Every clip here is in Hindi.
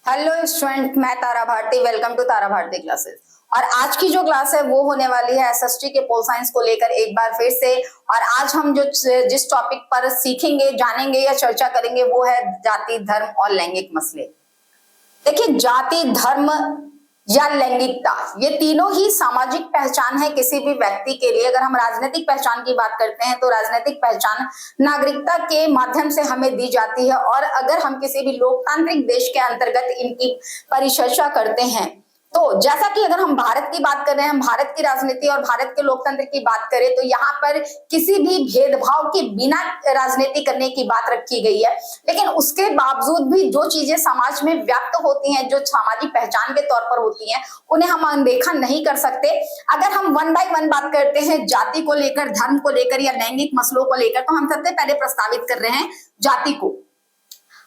हेलो स्टूडेंट, मैं Tara Bharti. Welcome to Tara Bharti classes. और आज की जो क्लास है वो होने वाली है एसएसटी के पोल साइंस को लेकर एक बार फिर से। और आज हम जो जिस टॉपिक पर सीखेंगे, जानेंगे या चर्चा करेंगे वो है जाति, धर्म और लैंगिक मसले। देखिए, जाति, धर्म या लैंगिकता, ये तीनों ही सामाजिक पहचान है किसी भी व्यक्ति के लिए। अगर हम राजनीतिक पहचान की बात करते हैं तो राजनीतिक पहचान नागरिकता के माध्यम से हमें दी जाती है। और अगर हम किसी भी लोकतांत्रिक देश के अंतर्गत इनकी परिचर्चा करते हैं तो जैसा कि अगर हम भारत की बात कर रहे हैं, हम भारत की राजनीति और भारत के लोकतंत्र की बात करें तो यहाँ पर किसी भी भेदभाव के बिना राजनीति करने की बात रखी गई है। लेकिन उसके बावजूद भी जो चीजें समाज में व्याप्त होती हैं, जो सामाजिक पहचान के तौर पर होती हैं, उन्हें हम अनदेखा नहीं कर सकते। अगर हम वन बाय वन बात करते हैं जाति को लेकर, धर्म को लेकर या लैंगिक मसलों को लेकर, तो हम सबसे पहले प्रस्तावित कर रहे हैं जाति को।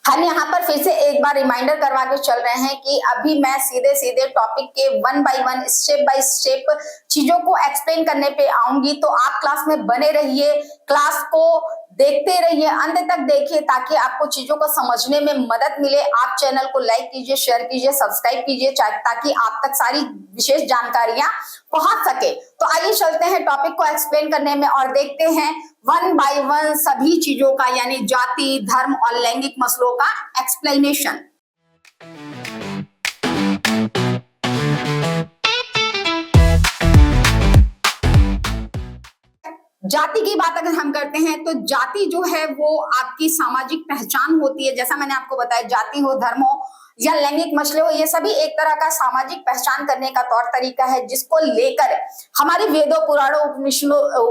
हम यहाँ पर फिर से एक बार रिमाइंडर करवा के चल रहे हैं कि अभी मैं सीधे सीधे टॉपिक के one by one, step by step चीजों को एक्सप्लेन करने पे आऊंगी। तो आप क्लास में बने रहिए, क्लास को देखते रहिए, अंत तक देखिए ताकि आपको चीजों को समझने में मदद मिले। आप चैनल को लाइक कीजिए, शेयर कीजिए, सब्सक्राइब कीजिए ताकि आप तक सारी विशेष जानकारियां पहुंच सके। तो आइए चलते हैं टॉपिक को एक्सप्लेन करने में और देखते हैं वन बाय वन सभी चीजों का, यानी जाति, धर्म और लैंगिक मसलों का एक्सप्लेनेशन। जाति की बात अगर हम करते हैं तो जाति जो है वो आपकी सामाजिक पहचान होती है। जैसा मैंने आपको बताया, जाति हो, धर्म हो या लैंगिक मसले हो, ये सभी एक तरह का सामाजिक पहचान करने का तौर तरीका है जिसको लेकर हमारे वेदों, पुराणों,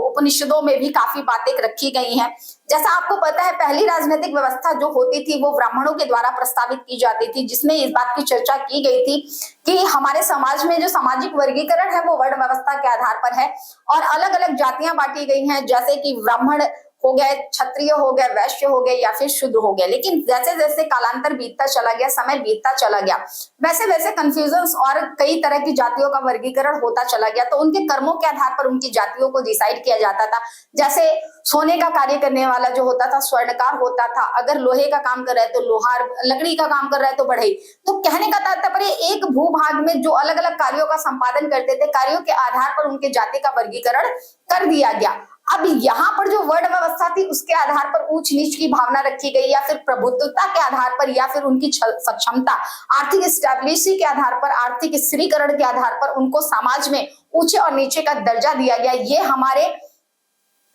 उपनिषदों में भी काफी बातें रखी गई हैं। जैसा आपको पता है, पहली राजनीतिक व्यवस्था जो होती थी वो ब्राह्मणों के द्वारा प्रस्तावित की जाती थी, जिसमें इस बात की चर्चा की गई थी कि हमारे समाज में जो सामाजिक वर्गीकरण है वो वर्ण व्यवस्था के आधार पर है और अलग अलग जातियां बांटी गई हैं, जैसे कि ब्राह्मण हो गए, क्षत्रिय हो गए, वैश्य हो गए या फिर शूद्र हो गए। लेकिन जैसे जैसे कालांतर बीतता चला गया, समय बीतता चला गया, वैसे वैसे कंफ्यूजन्स और कई तरह की जातियों का वर्गीकरण होता चला गया। तो उनके कर्मों के आधार पर उनकी जातियों को डिसाइड किया जाता था। जैसे सोने का कार्य करने वाला जो होता था स्वर्णकार होता था, अगर लोहे का काम कर रहा है तो लोहार, लकड़ी का काम कर रहा है तो बढ़ई। तो कहने का तात्पर्य एक भूभाग में जो अलग अलग कार्यों का संपादन करते थे, कार्यों के आधार पर उनके जाति का वर्गीकरण कर दिया गया। अब यहाँ पर जो वर्ण व्यवस्था थी उसके आधार पर ऊंच नीच की भावना रखी गई, या फिर प्रभुत्वता के आधार पर, या फिर उनकी सक्षमता, आर्थिक स्टैब्लिशी के आधार पर, आर्थिक स्त्रीकरण के आधार पर उनको समाज में ऊंचे और नीचे का दर्जा दिया गया। ये हमारे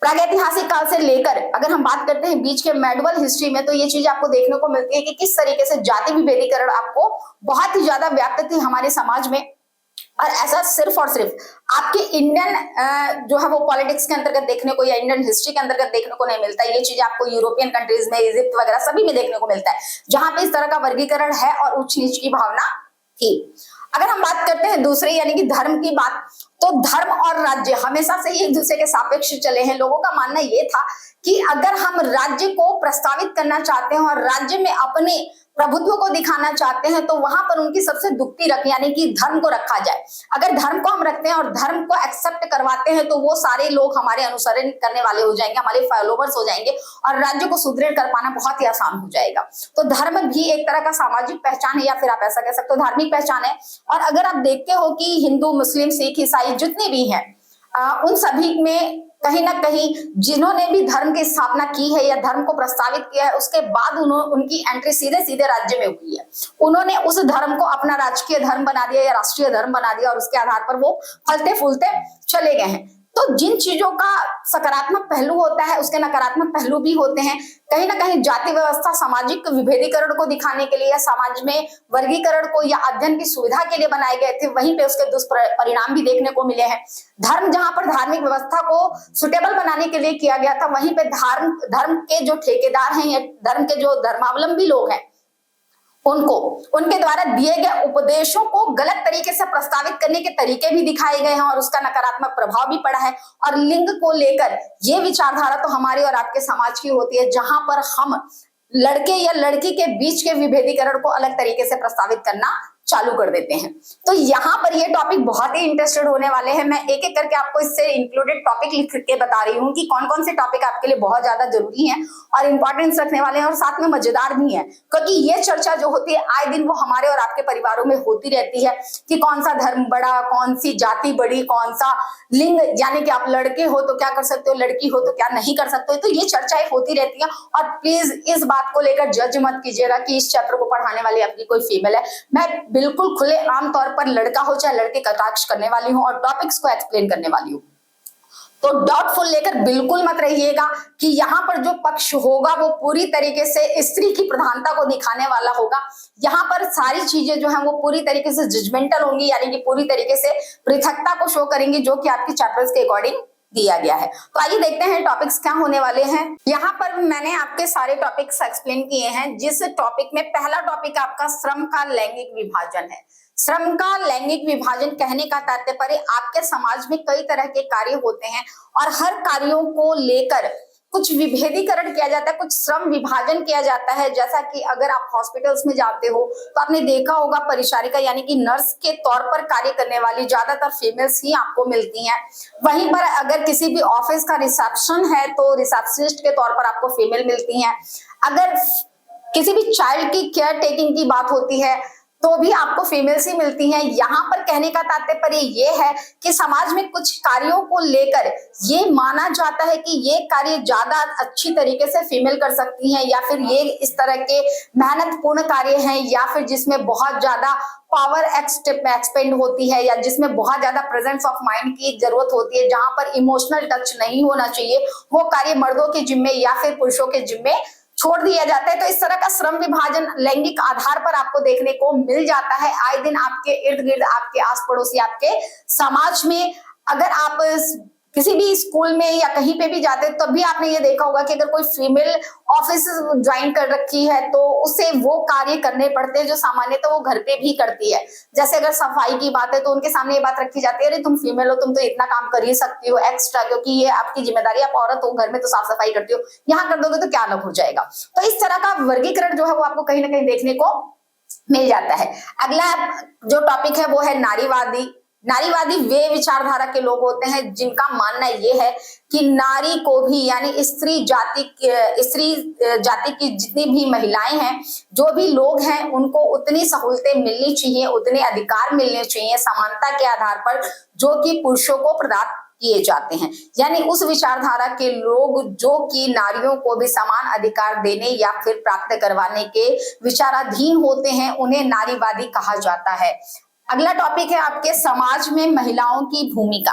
प्रागैतिहासिक काल से लेकर अगर हम बात करते हैं बीच के मेडिवल हिस्ट्री में, तो ये चीज आपको देखने को मिलती है कि किस तरीके से जाति विभेदीकरण आपको बहुत ही ज्यादा व्याप्त थी हमारे समाज में। और ऐसा सिर्फ और सिर्फ आपके इंडियन जो है वो पॉलिटिक्स के अंतर्गत देखने को या इंडियन हिस्ट्री के अंतर्गत देखने को नहीं मिलता। ये चीज आपको यूरोपियन कंट्रीज में, इजिप्ट वगैरह सभी में देखने को मिलता है, जहां पे इस तरह का वर्गीकरण है और ऊंच नीच की भावना थी। अगर हम बात करते हैं दूसरे यानी कि धर्म की बात, तो धर्म और राज्य हमेशा से ही एक दूसरे के सापेक्ष चले हैं। लोगों का मानना यह था कि अगर हम राज्य को प्रस्तावित करना चाहते हैं और राज्य में अपने प्रभुत्व को दिखाना चाहते हैं तो वहां पर उनकी सबसे दुखती रख यानी कि धर्म को रखा जाए। अगर धर्म को हम रखते हैं और धर्म को एक्सेप्ट करवाते हैं तो वो सारे लोग हमारे अनुसरण करने वाले हो जाएंगे, हमारे फॉलोवर्स हो जाएंगे और राज्य को सुदृढ़ कर पाना बहुत ही आसान हो जाएगा। तो धर्म भी एक तरह का सामाजिक पहचान है, या फिर आप ऐसा कह सकते हो धार्मिक पहचान है। और अगर आप देखते हो कि हिंदू, मुस्लिम, सिख, ईसाई जितने भी हैं, उन सभी में कहीं ना कहीं जिन्होंने भी धर्म की स्थापना की है या धर्म को प्रस्तावित किया है, उसके बाद उनकी एंट्री सीधे सीधे राज्य में हुई है। उन्होंने उस धर्म को अपना राजकीय धर्म बना दिया या राष्ट्रीय धर्म बना दिया और उसके आधार पर वो फलते फूलते चले गए हैं। तो जिन चीजों का सकारात्मक पहलू होता है उसके नकारात्मक पहलू भी होते हैं। कहीं ना कहीं जाति व्यवस्था सामाजिक विभेदीकरण को दिखाने के लिए या समाज में वर्गीकरण को या अध्ययन की सुविधा के लिए बनाए गए थे, वहीं पे उसके दुष्परिणाम भी देखने को मिले हैं। धर्म जहां पर धार्मिक व्यवस्था को सुटेबल बनाने के लिए किया गया था, वहीं पे धर्म के जो ठेकेदार हैं या धर्म के जो धर्मावलंबी लोग हैं उनको उनके द्वारा दिए गए उपदेशों को गलत तरीके से प्रस्तावित करने के तरीके भी दिखाए गए हैं और उसका नकारात्मक प्रभाव भी पड़ा है। और लिंग को लेकर ये विचारधारा तो हमारी और आपके समाज की होती है, जहां पर हम लड़के या लड़की के बीच के विभेदीकरण को अलग तरीके से प्रस्तावित करना चालू कर देते हैं। तो यहाँ पर ये टॉपिक बहुत ही इंटरेस्टेड होने वाले हैं। मैं एक एक करके आपको इससे इंक्लूडेड टॉपिक लिख के बता रही हूँ कि कौन कौन से टॉपिक आपके लिए बहुत ज्यादा जरूरी हैं और इंपॉर्टेंस रखने वाले हैं और साथ में मजेदार भी हैं, क्योंकि ये चर्चा जो होती है आए दिन वो हमारे और आपके परिवारों में होती रहती है कि कौन सा धर्म बड़ा, कौन सी जाति बड़ी, कौन सा लिंग, यानी कि आप लड़के हो तो क्या कर सकते हो, लड़की हो तो क्या नहीं कर सकते हो। तो ये चर्चाएं होती रहती है और प्लीज इस बात को लेकर जज मत कीजिएगा कि इस चैप्टर को पढ़ाने वाली आपकी कोई फीमेल है। मैं बिल्कुल खुले आम तौर पर लड़का हो चाहे लड़के कटाक्ष करने वाली हूँ और टॉपिक्स को एक्सप्लेन करने वाली हूँ। तो डाउटफुल लेकर बिल्कुल मत रहिएगा कि यहाँ पर जो पक्ष होगा वो पूरी तरीके से स्त्री की प्रधानता को दिखाने वाला होगा। यहाँ पर सारी चीजें जो है वो पूरी तरीके से जजमेंटल होंगी, यानी कि पूरी तरीके से पृथकता को शो करेंगी जो कि आपके चैप्टर्स के अकॉर्डिंग दिया गया है। तो आइए देखते हैं टॉपिक्स क्या होने वाले हैं। यहाँ पर मैंने आपके सारे टॉपिक्स एक्सप्लेन किए हैं, जिस टॉपिक में पहला टॉपिक आपका श्रम का लैंगिक विभाजन है। श्रम का लैंगिक विभाजन कहने का तात्पर्य आपके समाज में कई तरह के कार्य होते हैं और हर कार्यों को लेकर कुछ विभेदीकरण किया जाता है, कुछ श्रम विभाजन किया जाता है। जैसा कि अगर आप हॉस्पिटल्स में जाते हो तो आपने देखा होगा परिचारिका यानी कि नर्स के तौर पर कार्य करने वाली ज्यादातर फीमेल्स ही आपको मिलती हैं। वहीं पर अगर किसी भी ऑफिस का रिसेप्शन है तो रिसेप्शनिस्ट के तौर पर आपको फीमेल मिलती हैं। अगर किसी भी चाइल्ड की केयर टेकिंग की बात होती है तो भी आपको फीमेल्स ही मिलती हैं। यहाँ पर कहने का तात्पर्य ये है कि समाज में कुछ कार्यों को लेकर ये माना जाता है कि ये कार्य ज्यादा अच्छी तरीके से फीमेल कर सकती हैं, या फिर ये इस तरह के मेहनतपूर्ण कार्य हैं, या फिर जिसमें बहुत ज्यादा पावर एक्सपेंड होती है, या जिसमें बहुत ज्यादा प्रेजेंस ऑफ माइंड की जरूरत होती है, जहां पर इमोशनल टच नहीं होना चाहिए, वो कार्य मर्दों के जिम्मे या फिर पुरुषों के जिम्मे छोड़ दिया जाता है। तो इस तरह का श्रम विभाजन लैंगिक आधार पर आपको देखने को मिल जाता है आए दिन आपके इर्द गिर्द, आपके आस पड़ोसी, आपके समाज में। अगर आप किसी भी स्कूल में या कहीं पे भी जाते हैं तब भी आपने ये देखा होगा कि अगर कोई फीमेल ऑफिस ज्वाइन कर रखी है तो उसे वो कार्य करने पड़ते हैं जो सामान्यतः वो घर पे भी करती है। जैसे अगर सफाई की बात है तो उनके सामने ये बात रखी जाती है, अरे तुम फीमेल हो, तुम तो इतना काम कर ही सकती हो एक्स्ट्रा, क्योंकि ये आपकी जिम्मेदारी, आप औरत हो, घर में तो साफ सफाई करती हो, यहाँ कर दोगे तो क्या अलग हो जाएगा। तो इस तरह का वर्गीकरण जो है वो आपको कहीं ना कहीं देखने को मिल जाता है। अगला जो टॉपिक है वो है नारीवादी। नारीवादी वे विचारधारा के लोग होते हैं जिनका मानना ये है कि नारी को भी, यानी स्त्री जाति की जितनी भी महिलाएं हैं, जो भी लोग हैं, उनको उतनी सहूलतें मिलनी चाहिए, उतने अधिकार मिलने चाहिए समानता के आधार पर जो कि पुरुषों को प्रदान किए जाते हैं। यानी उस विचारधारा के लोग जो कि नारियों को भी समान अधिकार देने या फिर प्राप्त करवाने के विचाराधीन होते हैं, उन्हें नारीवादी कहा जाता है। अगला टॉपिक है आपके समाज में महिलाओं की भूमिका।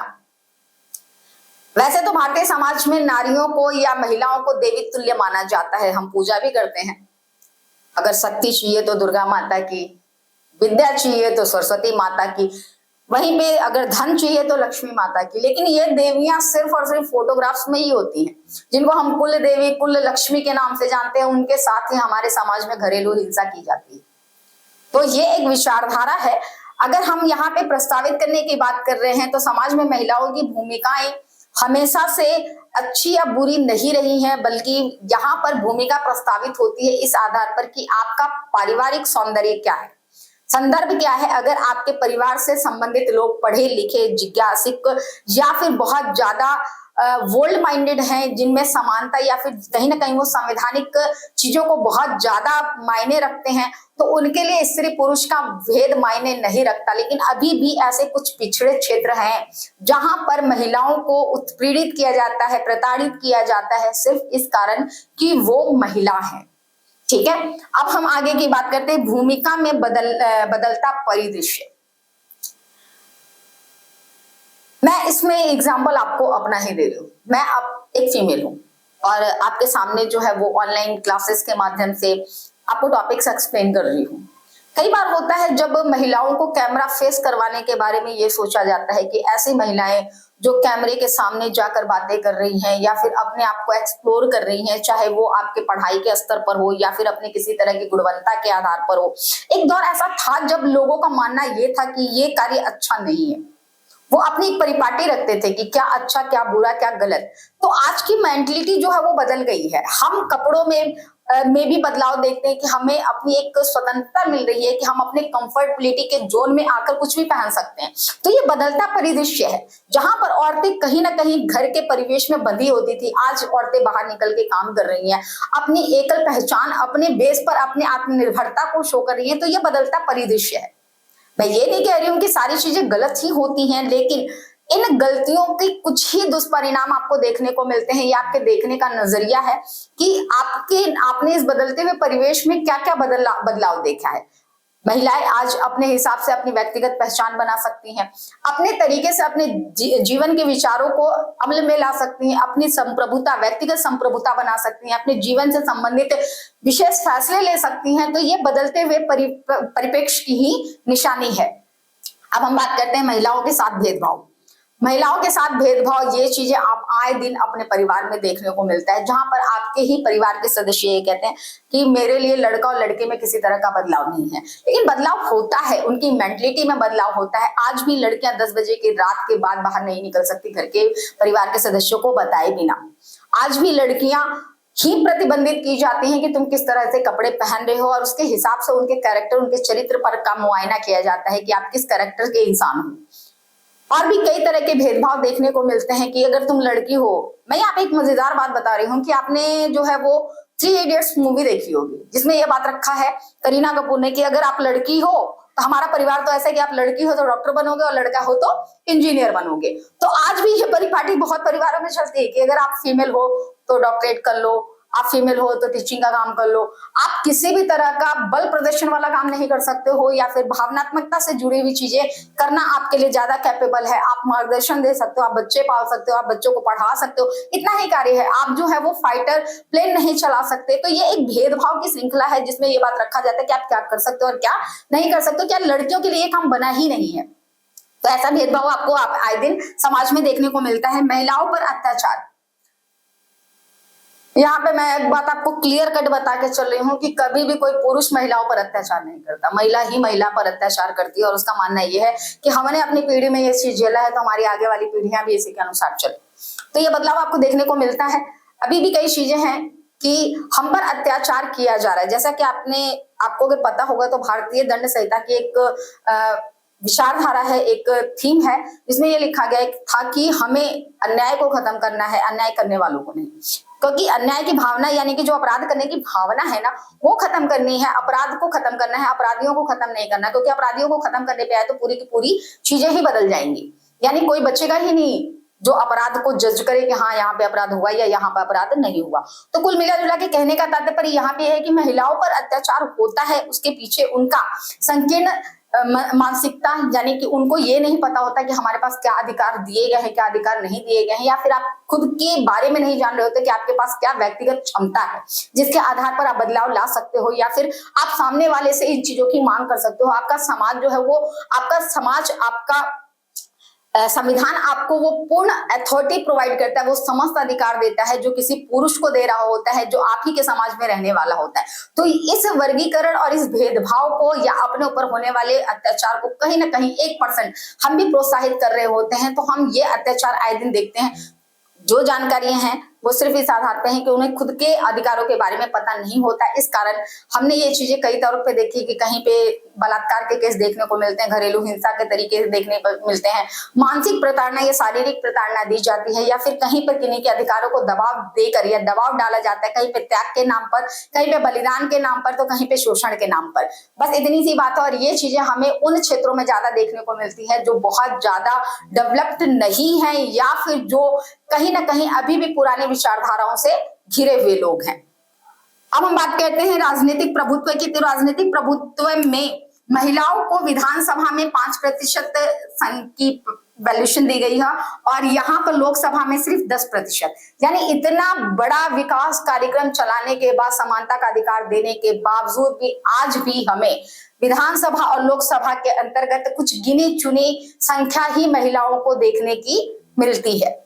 वैसे तो भारतीय समाज में नारियों को या महिलाओं को देवी तुल्य माना जाता है, हम पूजा भी करते हैं। अगर शक्ति चाहिए तो दुर्गा माता की, विद्या चाहिए तो सरस्वती माता की, वहीं पे अगर धन चाहिए तो लक्ष्मी माता की। लेकिन ये देवियां सिर्फ और सिर्फ फोटोग्राफ्स में ही होती हैं, जिनको हम कुल देवी, कुल लक्ष्मी के नाम से जानते हैं। उनके साथ ही हमारे समाज में घरेलू हिंसा की जाती है। तो ये एक विचारधारा है। अगर हम यहाँ पे प्रस्तावित करने की बात कर रहे हैं तो समाज में महिलाओं की भूमिकाएं हमेशा से अच्छी या बुरी नहीं रही हैं, बल्कि यहाँ पर भूमिका प्रस्तावित होती है इस आधार पर कि आपका पारिवारिक सौंदर्य क्या है, संदर्भ क्या है। अगर आपके परिवार से संबंधित लोग पढ़े लिखे, जिज्ञासिक या फिर बहुत ज्यादा वर्ल्ड माइंडेड हैं, जिनमें समानता या फिर कहीं ना कहीं वो संवैधानिक चीजों को बहुत ज्यादा मायने रखते हैं, तो उनके लिए स्त्री पुरुष का भेद मायने नहीं रखता। लेकिन अभी भी ऐसे कुछ पिछड़े क्षेत्र हैं जहां पर महिलाओं को उत्पीड़ित किया जाता है, प्रताड़ित किया जाता है, सिर्फ इस कारण कि वो महिला है। ठीक है, अब हम आगे की बात करते हैं भूमिका में बदलता परिदृश्य। मैं इसमें एग्जाम्पल आपको अपना ही दे रही हूँ। मैं अब एक फीमेल हूँ और आपके सामने जो है वो ऑनलाइन क्लासेस के माध्यम से आपको टॉपिक्स एक्सप्लेन कर रही हूँ। कई बार होता है जब महिलाओं को कैमरा फेस करवाने के बारे में ये सोचा जाता है कि ऐसी महिलाएं जो कैमरे के सामने जाकर बातें कर रही हैं या फिर अपने आप को एक्सप्लोर कर रही हैं, चाहे वो आपके पढ़ाई के स्तर पर हो या फिर अपने किसी तरह की गुणवत्ता के आधार पर हो। एक दौर ऐसा था जब लोगों का मानना ये था कि ये कार्य अच्छा नहीं है, वो अपनी एक परिपाटी रखते थे कि क्या अच्छा, क्या बुरा, क्या गलत। तो आज की मेंटलिटी जो है वो बदल गई है। हम कपड़ों में में भी बदलाव देखते हैं कि हमें अपनी एक स्वतंत्रता मिल रही है कि हम अपने कंफर्टेबिलिटी के जोन में आकर कुछ भी पहन सकते हैं। तो ये बदलता परिदृश्य है, जहां पर औरतें कहीं ना कहीं घर के परिवेश में बंधी होती थी, आज औरतें बाहर निकल के काम कर रही हैं, अपनी एकल पहचान, अपने बेस पर अपने आत्मनिर्भरता को शो कर रही है। तो ये बदलता परिदृश्य है। मैं ये नहीं कह रही हूं कि सारी चीजें गलत ही होती हैं, लेकिन इन गलतियों के कुछ ही दुष्परिणाम आपको देखने को मिलते हैं। ये आपके देखने का नजरिया है कि आपने इस बदलते हुए परिवेश में क्या क्या बदलाव देखा है। महिलाएं आज अपने हिसाब से अपनी व्यक्तिगत पहचान बना सकती हैं, अपने तरीके से अपने जीवन के विचारों को अमल में ला सकती हैं, अपनी संप्रभुता, व्यक्तिगत संप्रभुता बना सकती हैं, अपने जीवन से संबंधित विशेष फैसले ले सकती हैं। तो ये बदलते हुए परिप्रेक्ष्य की ही निशानी है। अब हम बात करते हैं महिलाओं के साथ भेदभाव। महिलाओं के साथ भेदभाव, ये चीजें आप आए दिन अपने परिवार में देखने को मिलता है, जहां पर आपके ही परिवार के सदस्य ये कहते हैं कि मेरे लिए लड़का और लड़के में किसी तरह का बदलाव नहीं है। लेकिन बदलाव होता है, उनकी मेंटलिटी में बदलाव होता है। आज भी लड़कियां 10 बजे की रात के बाद बाहर नहीं निकल सकती घर के परिवार के सदस्यों को बताए बिना। आज भी लड़कियां ही प्रतिबंधित की जाती हैं कि तुम किस तरह से कपड़े पहन रहे हो, और उसके हिसाब से उनके कैरेक्टर, उनके चरित्र पर का मुआयना किया जाता है कि आप किस कैरेक्टर के इंसान हो। और भी कई तरह के भेदभाव देखने को मिलते हैं कि अगर तुम लड़की हो, मैं यहाँ पे एक मजेदार बात बता रही हूँ कि आपने जो है वो 3 इडियट्स मूवी देखी होगी, जिसमें यह बात रखा है करीना कपूर ने कि अगर आप लड़की हो तो हमारा परिवार तो ऐसा है कि आप लड़की हो तो डॉक्टर बनोगे और लड़का हो तो इंजीनियर बनोगे। तो आज भी ये परिपाटी बहुत परिवारों में चलती है कि अगर आप फीमेल हो तो डॉक्टरेट कर लो, आप फीमेल हो तो टीचिंग का काम कर लो, आप किसी भी तरह का बल प्रदर्शन वाला काम नहीं कर सकते हो, या फिर भावनात्मकता से जुड़ी हुई चीजें करना आपके लिए ज्यादा कैपेबल है। आप मार्गदर्शन दे सकते हो, आप बच्चे पाल सकते हो, आप बच्चों को पढ़ा सकते हो, इतना ही कार्य है। आप जो है वो फाइटर प्लेन नहीं चला सकते। तो ये एक भेदभाव की श्रृंखला है जिसमें ये बात रखा जाता है कि आप क्या कर सकते हो और क्या नहीं कर सकते हो, क्या लड़कियों के लिए काम बना ही नहीं है। तो ऐसा भेदभाव आपको आए दिन समाज में देखने को मिलता है। महिलाओं पर अत्याचार, यहाँ पे मैं एक बात आपको क्लियर कट बता के चल रही हूँ कि कभी भी कोई पुरुष महिलाओं पर अत्याचार नहीं करता, महिला ही महिला पर अत्याचार करती है। और उसका मानना यह है कि हमने अपनी पीढ़ी में ये चीज झेला है तो हमारी आगे वाली पीढ़ियां भी इसी के अनुसार चले। तो ये बदलाव आपको देखने को मिलता है। अभी भी कई चीजें हैं कि हम पर अत्याचार किया जा रहा है। जैसा कि आपको अगर पता होगा तो भारतीय दंड संहिता की एक विचारधारा है, एक थीम है, जिसमें ये लिखा गया था कि हमें अन्याय को खत्म करना है, अन्याय करने वालों को नहीं। क्योंकि अन्याय की भावना, यानी कि जो अपराध करने की भावना है ना, वो खत्म करनी है, अपराध को खत्म करना है, अपराधियों को खत्म नहीं करना। क्योंकि अपराधियों को खत्म करने पे आए तो पूरी की पूरी चीजें ही बदल जाएंगी, यानी कोई बचेगा ही नहीं जो अपराध को जज करे कि हाँ यहाँ पे अपराध हुआ या यहाँ पे अपराध नहीं हुआ। तो कुल मिला जुला के कहने का तात्पर्य यहाँ पे है कि महिलाओं पर अत्याचार होता है, उसके पीछे उनका संकीर्ण मानसिकता, यानी कि उनको ये नहीं पता होता कि हमारे पास क्या अधिकार दिए गए हैं, क्या अधिकार नहीं दिए गए हैं, या फिर आप खुद के बारे में नहीं जान रहे होते कि आपके पास क्या व्यक्तिगत क्षमता है जिसके आधार पर आप बदलाव ला सकते हो, या फिर आप सामने वाले से इन चीजों की मांग कर सकते हो। आपका समाज जो है वो, आपका समाज, आपका संविधान आपको वो पूर्ण अथॉरिटी प्रोवाइड करता है, वो समस्त अधिकार देता है जो किसी पुरुष को दे रहा होता है, जो आप ही के समाज में रहने वाला होता है। तो इस वर्गीकरण और इस भेदभाव को या अपने ऊपर होने वाले अत्याचार को कहीं ना कहीं 1% हम भी प्रोत्साहित कर रहे होते हैं। तो हम ये अत्याचार आए दिन देखते हैं। जो जानकारियां हैं वो सिर्फ इस आधार पर है कि उन्हें खुद के अधिकारों के बारे में पता नहीं होता। इस कारण हमने ये चीजें कई तौर पे देखी कि कहीं पे बलात्कार के केस देखने को मिलते हैं, घरेलू हिंसा के तरीके देखने को मिलते हैं, मानसिक प्रताड़ना या शारीरिक प्रताड़ना दी जाती है, या फिर कहीं पर किन्हीं के अधिकारों को दबाव देकर या दबाव डाला जाता है, कहीं पे त्याग के नाम पर, कहीं पे बलिदान के नाम पर, तो कहीं पे शोषण के नाम पर। बस इतनी सी बात है। और ये चीजें हमें उन क्षेत्रों में ज्यादा देखने को मिलती है जो बहुत ज्यादा डेवलप्ड नहीं है, या फिर जो कहीं ना कहीं अभी भी पुराने विचारधाराओं से घिरे हुए लोग हैं। अब हम बात करते हैं राजनीतिक प्रभुत्व की। तो राजनीतिक प्रभुत्व में महिलाओं को विधानसभा में 5% की वैल्यूएशन दी गई है, और यहाँ पर लोकसभा में सिर्फ 10%। यानी इतना बड़ा विकास कार्यक्रम चलाने के बाद, समानता का अधिकार देने के बावजूद भी आज भी हमें विधानसभा और लोकसभा के अंतर्गत कुछ गिनी चुनी संख्या ही महिलाओं को देखने की मिलती है।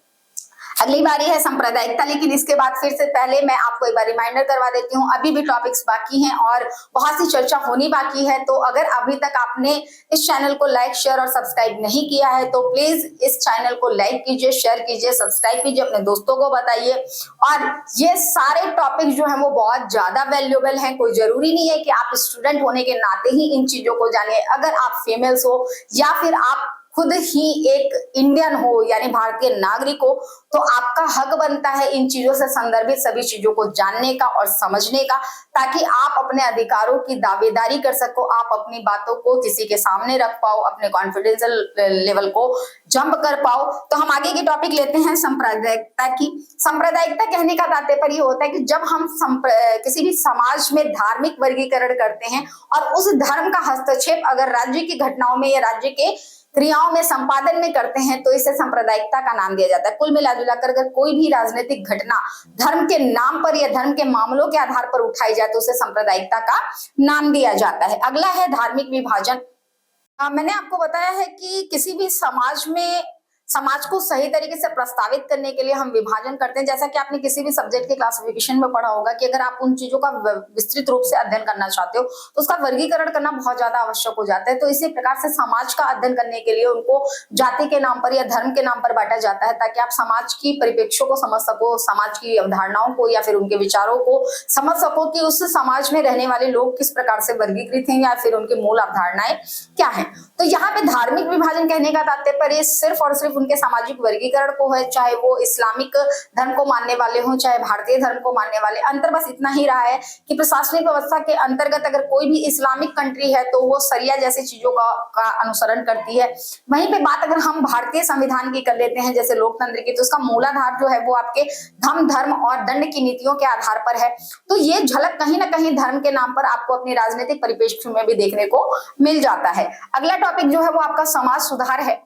अगली बारी है सांप्रदायिकता, लेकिन इसके बाद फिर से पहले मैं आपको एक बार रिमाइंडर करवा देती हूँ, अभी भी टॉपिक्स बाकी हैं और बहुत सी चर्चा होनी बाकी है। तो अगर अभी तक आपने इस चैनल को लाइक, शेयर और सब्सक्राइब नहीं किया है तो प्लीज इस चैनल को लाइक कीजिए, शेयर कीजिए, सब्सक्राइब कीजिए, अपने दोस्तों को बताइए। और ये सारे टॉपिक जो है वो बहुत ज्यादा वैल्यूएबल हैं। कोई जरूरी नहीं है कि आप स्टूडेंट होने के नाते ही इन चीजों को जानिए। अगर आप फीमेल्स हो या फिर आप खुद ही एक इंडियन हो यानी भारतीय नागरिक हो, तो आपका हक बनता है इन चीजों से संदर्भित सभी चीजों को जानने का और समझने का, ताकि आप अपने अधिकारों की दावेदारी कर सको, आप अपनी बातों को किसी के सामने रख पाओ, अपने कॉन्फिडेंशियल लेवल को जंप कर पाओ। तो हम आगे की टॉपिक लेते हैं सांप्रदायिकता की। सांप्रदायिकता कहने का तात्पर्य होता है कि जब हम किसी भी समाज में धार्मिक वर्गीकरण करते हैं और उस धर्म का हस्तक्षेप अगर राज्य की घटनाओं में या राज्य के क्रियाओं में संपादन में करते हैं तो इसे सांप्रदायिकता का नाम दिया जाता है। कुल मिलाजुलाकर अगर कोई भी राजनीतिक घटना धर्म के नाम पर या धर्म के मामलों के आधार पर उठाई जाए तो उसे सांप्रदायिकता का नाम दिया जाता है। अगला है धार्मिक विभाजन। मैंने आपको बताया है कि किसी भी समाज को सही तरीके से प्रस्तावित करने के लिए हम विभाजन करते हैं। जैसा कि आपने किसी भी सब्जेक्ट के क्लासिफिकेशन में पढ़ा होगा कि अगर आप उन चीजों का विस्तृत रूप से अध्ययन करना चाहते हो तो उसका वर्गीकरण करना बहुत ज्यादा आवश्यक हो जाता है। तो इसी प्रकार से समाज का अध्ययन करने के लिए उनको जाति के नाम पर या धर्म के नाम पर बांटा जाता है, ताकि आप समाज की परिप्रेक्ष्यों को समझ सको, समाज की अवधारणाओं को या फिर उनके विचारों को समझ सको कि उस समाज में रहने वाले लोग किस प्रकार से वर्गीकृत हैं या फिर उनकी मूल अवधारणाएं क्या है। तो यहाँ पे धार्मिक विभाजन कहने का तात्पर्य सिर्फ और सिर्फ उनके सामाजिक वर्गीकरण को है, चाहे वो इस्लामिक धर्म को मानने वाले हों चाहे भारतीय धर्म को मानने वाले। अंतर बस इतना ही रहा है कि प्रशासनिक व्यवस्था के अंतर्गत अगर कोई भी इस्लामिक कंट्री है तो वो शरिया जैसी चीजों का अनुसरण करती है। वहीं पे बात अगर हम भारतीय संविधान की कर लेते हैं जैसे लोकतंत्र की, तो उसका मूलाधार जो है वो आपके धर्म और दंड की नीतियों के आधार पर है। तो ये झलक कहीं ना कहीं धर्म के नाम पर आपको अपनी राजनीतिक परिप्रेक्ष्य में भी देखने को मिल जाता है। अगला टॉपिक जो है वो आपका समाज सुधार है।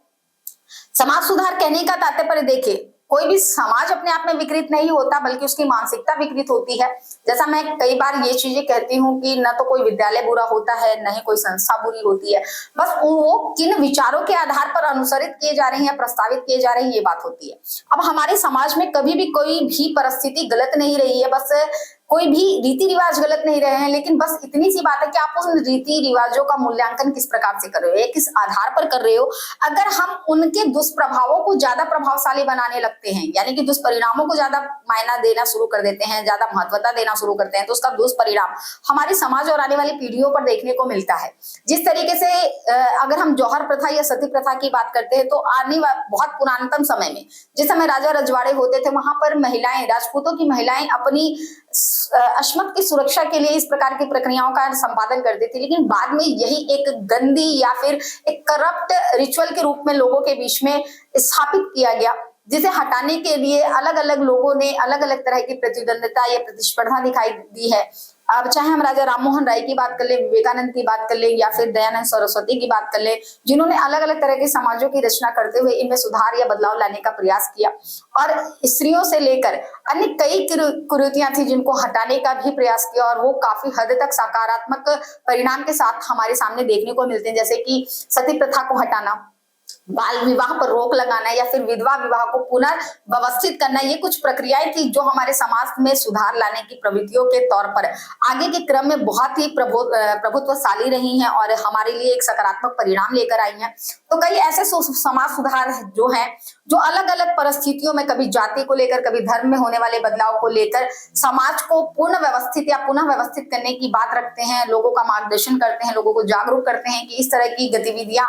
समाज सुधार कहने का तात्पर्य देखिए, कोई भी समाज अपने आप में विकृत नहीं होता बल्कि उसकी मानसिकता विकृत होती है। जैसा मैं कई बार ये चीजें कहती हूँ कि न तो कोई विद्यालय बुरा होता है न ही कोई संस्था बुरी होती है, बस वो किन विचारों के आधार पर अनुसरित किए जा रहे हैं, प्रस्तावित किए जा रहे हैं, ये बात होती है। अब हमारे समाज में कभी भी कोई भी परिस्थिति गलत नहीं रही है, बस कोई भी रीति रिवाज गलत नहीं रहे हैं, लेकिन बस इतनी सी बात है कि आप उन रीति रिवाजों का मूल्यांकन किस प्रकार से कर रहे हो, किस आधार पर कर रहे हो। अगर हम उनके दुष्प्रभावों को ज्यादा प्रभावशाली बनाने लगते हैं, यानी कि दुष्परिणामों को ज्यादा मायना देना शुरू कर देते हैं, ज्यादा महत्वता देना शुरू करते हैं, तो उसका दुष्परिणाम हमारे समाज और आने वाली पीढ़ियों पर देखने को मिलता है। जिस तरीके से अगर हम जौहर प्रथा या सती प्रथा की बात करते हैं तो आने बहुत पुरानतम समय में जिस समय राजा रजवाड़े होते थे वहां पर महिलाएं, राजपूतों की महिलाएं अपनी अश्मत की सुरक्षा के लिए इस प्रकार की प्रक्रियाओं का संपादन करती थी, लेकिन बाद में यही एक गंदी या फिर एक करप्ट रिचुअल के रूप में लोगों के बीच में स्थापित किया गया, जिसे हटाने के लिए अलग अलग लोगों ने अलग अलग तरह की प्रतिद्वंदिता या प्रतिस्पर्धा दिखाई दी है। अब चाहे हम राजा राममोहन राय की बात कर ले, विवेकानंद की बात कर ले या फिर दयानंद सरस्वती की बात कर ले, जिन्होंने अलग अलग तरह के समाजों की रचना करते हुए इनमें सुधार या बदलाव लाने का प्रयास किया, और स्त्रियों से लेकर अन्य कई कुरीतियां थी जिनको हटाने का भी प्रयास किया, और वो काफी हद तक सकारात्मक परिणाम के साथ हमारे सामने देखने को मिलते हैं। जैसे कि सती प्रथा को हटाना, बाल विवाह पर रोक लगाना या फिर विधवा विवाह को पुनर्व्यवस्थित करना, ये कुछ प्रक्रियाएं थी जो हमारे समाज में सुधार लाने की प्रवृत्तियों के तौर पर आगे के क्रम में बहुत ही प्रभुत्वशाली रही हैं और हमारे लिए एक सकारात्मक परिणाम लेकर आई हैं। तो कई ऐसे समाज सुधार जो हैं जो अलग अलग परिस्थितियों में कभी जाति को लेकर, कभी धर्म में होने वाले बदलाव को लेकर समाज को पूर्ण व्यवस्थित या पुनः व्यवस्थित करने की बात रखते हैं, लोगों का मार्गदर्शन करते हैं, लोगों को जागरूक करते हैं कि इस तरह की गतिविधियों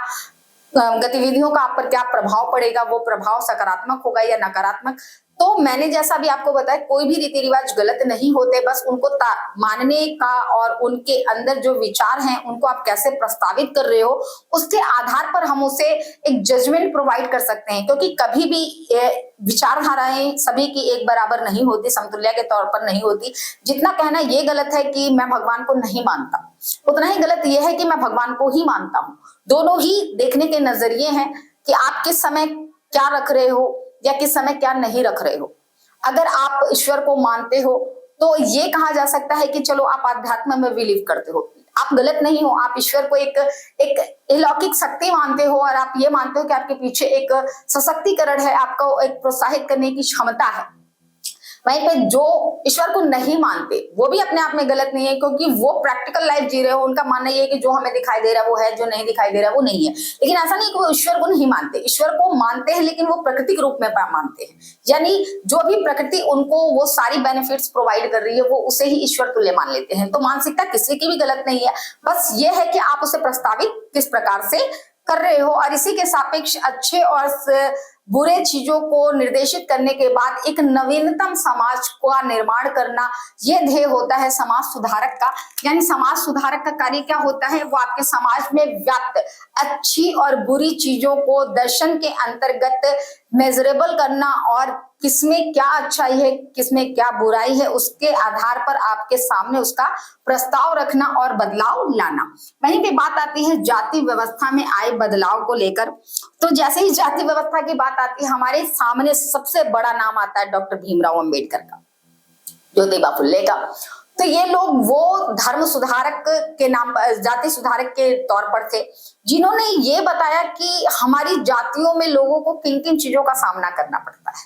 का आप पर क्या प्रभाव पड़ेगा, वो प्रभाव सकारात्मक होगा या नकारात्मक। तो मैंने जैसा भी आपको बताया, कोई भी रीति रिवाज गलत नहीं होते, बस उनको मानने का और उनके अंदर जो विचार हैं उनको आप कैसे प्रस्तावित कर रहे हो उसके आधार पर हम उसे एक जजमेंट प्रोवाइड कर सकते हैं, क्योंकि कभी भी विचारधाराएं सभी की एक बराबर नहीं होती, समतुल्य के तौर पर नहीं होती। जितना कहना ये गलत है कि मैं भगवान को नहीं मानता, उतना ही गलत यह है कि मैं भगवान को ही मानता हूँ। दोनों ही देखने के नजरिए हैं कि आप किस समय क्या रख रहे हो या किस समय क्या नहीं रख रहे हो। अगर आप ईश्वर को मानते हो तो ये कहा जा सकता है कि चलो आप आध्यात्म में बिलीव करते हो। आप गलत नहीं हो, आप ईश्वर को एक अलौकिक शक्ति मानते हो और आप ये मानते हो कि आपके पीछे एक सशक्तिकरण है, आपको एक प्रोत्साहित करने की क्षमता है। वहीं पे जो ईश्वर को नहीं मानते वो भी अपने आप में गलत नहीं है, क्योंकि वो प्रैक्टिकल लाइफ जी रहे हो। उनका मानना ये है कि जो हमें दिखाई दे रहा है वो है, जो नहीं दिखाई दे रहा है वो नहीं है। लेकिन ऐसा नहीं कि वो ईश्वर को नहीं मानते, ईश्वर को मानते हैं, लेकिन वो प्राकृतिक रूप में मानते हैं। यानी जो भी प्रकृति उनको वो सारी बेनिफिट्स प्रोवाइड कर रही है वो उसे ही ईश्वर तुल्य मान लेते हैं। तो मानसिकता किसी की भी गलत नहीं है, बस ये है कि आप उसे प्रस्तावित किस प्रकार से कर रहे हो। और इसी के सापेक्ष अच्छे और बुरे चीजों को निर्देशित करने के बाद एक नवीनतम समाज का निर्माण करना, यह ध्येय होता है समाज सुधारक का। यानी समाज सुधारक का कार्य क्या होता है, वो आपके समाज में व्याप्त अच्छी और बुरी चीजों को दर्शन के अंतर्गत मेजरेबल करना और किसमें क्या अच्छाई है किसमें क्या बुराई है उसके आधार पर आपके सामने उसका प्रस्ताव रखना और बदलाव लाना। वहीं पे बात आती है जाति व्यवस्था में आए बदलाव को लेकर। तो जैसे ही जाति व्यवस्था की बात आती है, हमारे सामने सबसे बड़ा नाम आता है डॉक्टर भीमराव अंबेडकर का, ज्योतिबा फुले का। तो ये लोग वो धर्म सुधारक के नाम, जाति सुधारक के तौर पर थे, जिन्होंने ये बताया कि हमारी जातियों में लोगों को किन किन चीजों का सामना करना पड़ता है,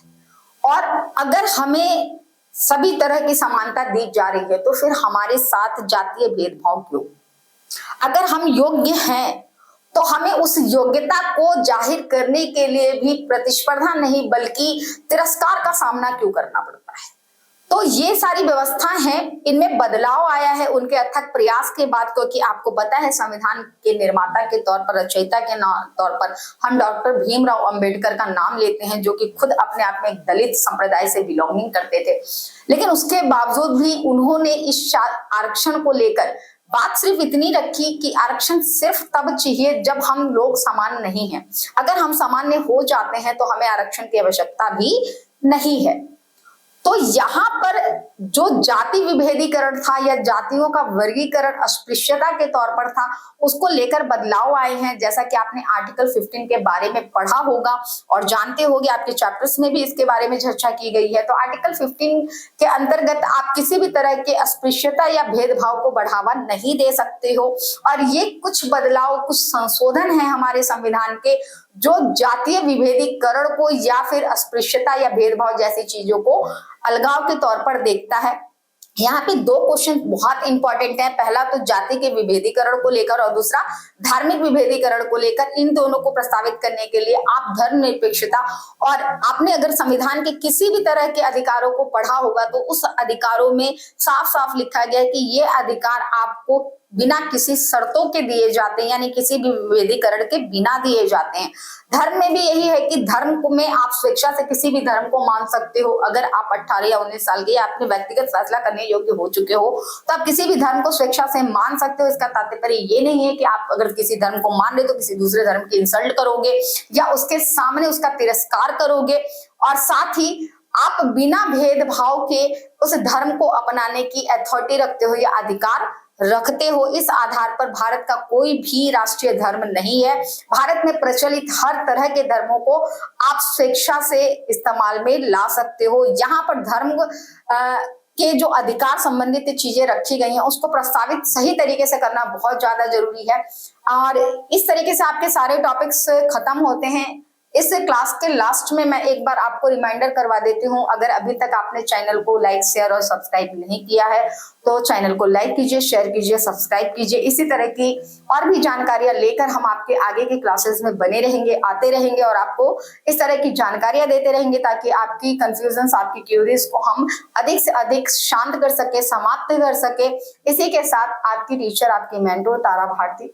और अगर हमें सभी तरह की समानता दी जा रही है तो फिर हमारे साथ जातीय भेदभाव क्यों? अगर हम योग्य हैं तो हमें उस योग्यता को जाहिर करने के लिए भी प्रतिस्पर्धा नहीं बल्कि तिरस्कार का सामना क्यों करना पड़ता है? तो ये सारी व्यवस्था है, इनमें बदलाव आया है उनके अथक प्रयास के बाद, क्योंकि आपको पता है संविधान के निर्माता के तौर पर, रचयिता के तौर पर हम डॉक्टर भीमराव अंबेडकर का नाम लेते हैं, जो कि खुद अपने आप में एक दलित संप्रदाय से बिलोंगिंग करते थे। लेकिन उसके बावजूद भी उन्होंने इस आरक्षण को लेकर बात सिर्फ इतनी रखी कि आरक्षण सिर्फ तब चाहिए जब हम लोग समान नहीं हैं। अगर हम सामान्य हो जाते हैं तो हमें आरक्षण की आवश्यकता भी नहीं है। तो यहाँ पर जो जाति विभेदीकरण था या जातियों का वर्गीकरण अस्पृश्यता के तौर पर था, उसको लेकर बदलाव आए हैं। जैसा कि आपने आर्टिकल 15 के बारे में पढ़ा होगा और जानते होंगे, आपके चैप्टर्स में भी इसके बारे में चर्चा की गई है। तो आर्टिकल 15 के अंतर्गत आप किसी भी तरह के अस्पृश्यता या भेदभाव को बढ़ावा नहीं दे सकते हो। और ये कुछ बदलाव, कुछ संशोधन है हमारे संविधान के, जो जातीय विभेदीकरण को या फिर अस्पृश्यता या भेदभाव जैसी चीजों को अलगाव के तौर पर देखता है। यहाँ पे दो क्वेश्चन बहुत इंपॉर्टेंट है, पहला तो जाति के विभेदीकरण को लेकर और दूसरा धार्मिक विभेदीकरण को लेकर। इन दोनों को प्रस्तावित करने के लिए आप धर्मनिरपेक्षता, और आपने अगर संविधान के किसी भी तरह के अधिकारों को पढ़ा होगा तो उस अधिकारों में साफ साफ लिखा गया है कि ये अधिकार आपको बिना किसी शर्तों के दिए जाते हैं, यानी किसी भी विभेदीकरण के बिना दिए जाते हैं। धर्म में भी यही है कि धर्म में आप स्वेच्छा से किसी भी धर्म को मान सकते हो। अगर आप 18 या 19 साल के, अपने व्यक्तिगत फैसला करने योग्य हो चुके हो तो आप किसी भी धर्म को स्वेच्छा से मान सकते हो। इसका तात्पर्य ये नहीं है कि आप अगर किसी धर्म को मान रहे तो किसी दूसरे धर्म की इंसल्ट करोगे या उसके सामने उसका तिरस्कार करोगे, और साथ ही आप बिना भेदभाव के उस धर्म को अपनाने की अथॉरिटी रखते हो या अधिकार रखते हो। इस आधार पर भारत का कोई भी राष्ट्रीय धर्म नहीं है। भारत में प्रचलित हर तरह के धर्मों को आप स्वेच्छा से इस्तेमाल में ला सकते हो। यहाँ पर धर्म के जो अधिकार संबंधित चीजें रखी गई हैं उसको प्रस्तावित सही तरीके से करना बहुत ज्यादा जरूरी है। और इस तरीके से आपके सारे टॉपिक्स खत्म होते हैं। इस क्लास के लास्ट में मैं एक बार आपको रिमाइंडर करवा देती हूँ, अगर अभी तक आपने चैनल को लाइक, शेयर और सब्सक्राइब नहीं किया है तो चैनल को लाइक कीजिए, शेयर कीजिए, सब्सक्राइब कीजिए। इसी तरह की और भी जानकारियां लेकर हम आपके आगे के क्लासेस में बने रहेंगे, आते रहेंगे और आपको इस तरह की जानकारियां देते रहेंगे ताकि आपकी कंफ्यूजन, आपकी क्यूरीज को हम अधिक से अधिक शांत कर सके, समाप्त कर सके। इसी के साथ आपकी टीचर, आपकी मेंटोर तारा भारती।